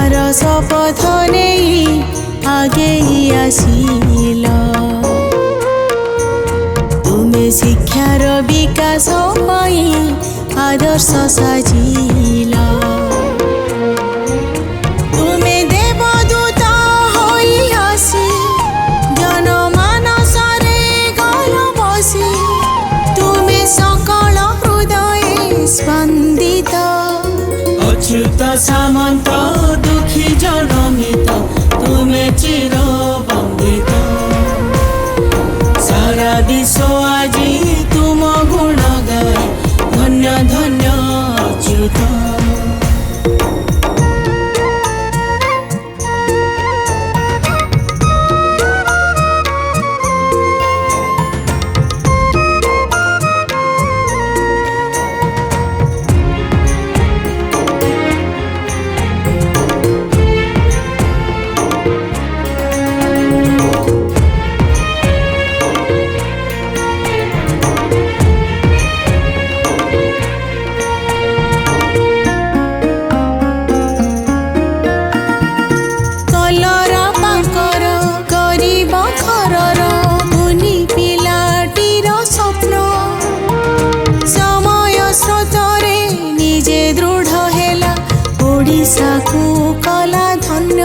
शपथ नहीं आगे आसिल तुमे शिक्षार विकास आदर्श साजिल तुमे देवदूत होई आसी जनमानस रे गल बसी तुमे सकल हृदय स्पंदित अच्युत सामंत दुखी जनमित तुमे चिर वंदित सारा विश्व आजी तुम गुण गाए धन्य धन्य अच्युत। कला धन्य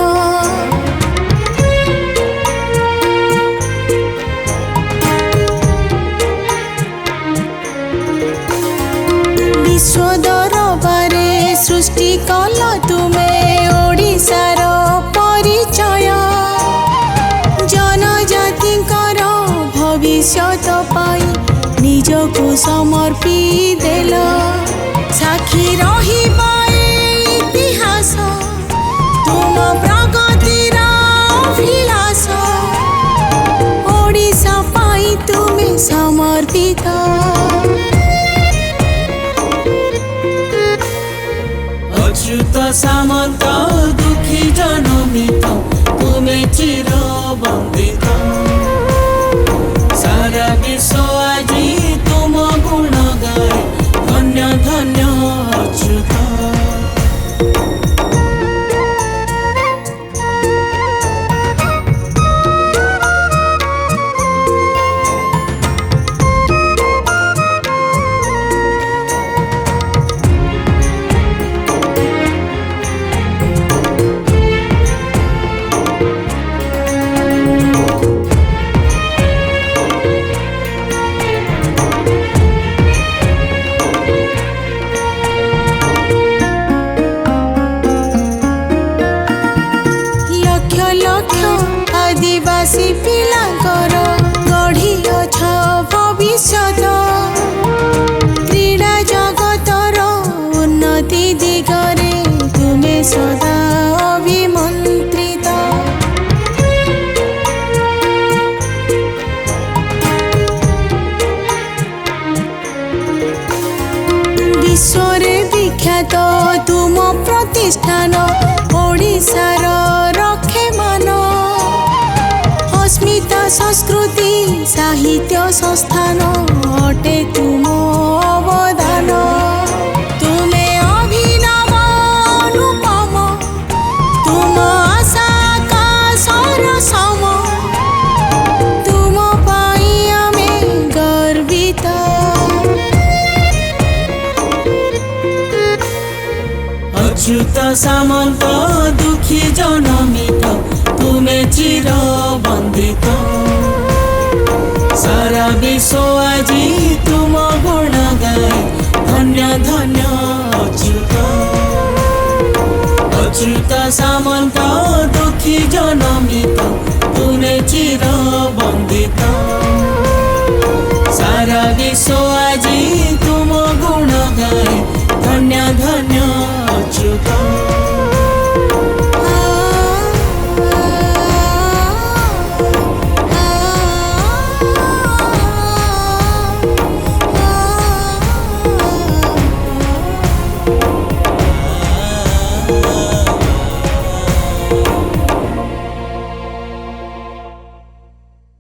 विश्व दरबारे सृष्टि कल तुमे ओडिशार परिचय जनजातिंकर भविष्यत पाई निजको समर्पी देल साक्षी रहिबा इतिहास तुम प्रगतिर अभिलाष ओडिशा पाई तुमे समर्पित अच्युत सामंत दुखी जनमित तुमे चिर वंदित सारा विश्व आजी तुम गुण गाए धन्य धन्य अच्युत। आदिवासी पिलांकर गढ़ी अछ भविष्यत क्रीड़ा जगतर उन्नति दिगरे तुमे सदा अभिमंत्रित विश्वरे विख्यात तुम प्रतिष्ठान ओडिशार रखे मान अस्मिता संस्कृति साहित्य संस्थान अटे तुम अवदान तुमे अभिनव अनुपम तुम आशा आकाशर सम तुम पाई आमे गर्वित अच्युत सामंत दुखी जनमित तुमे चिर वंदित सारा विश्व आजी तुम गुण गाए धन्य धन्य अच्युत। अच्युत सामंत दुखी जनमित तुमे चिर वंदित सारा विश्व आजी तुम गुण गाए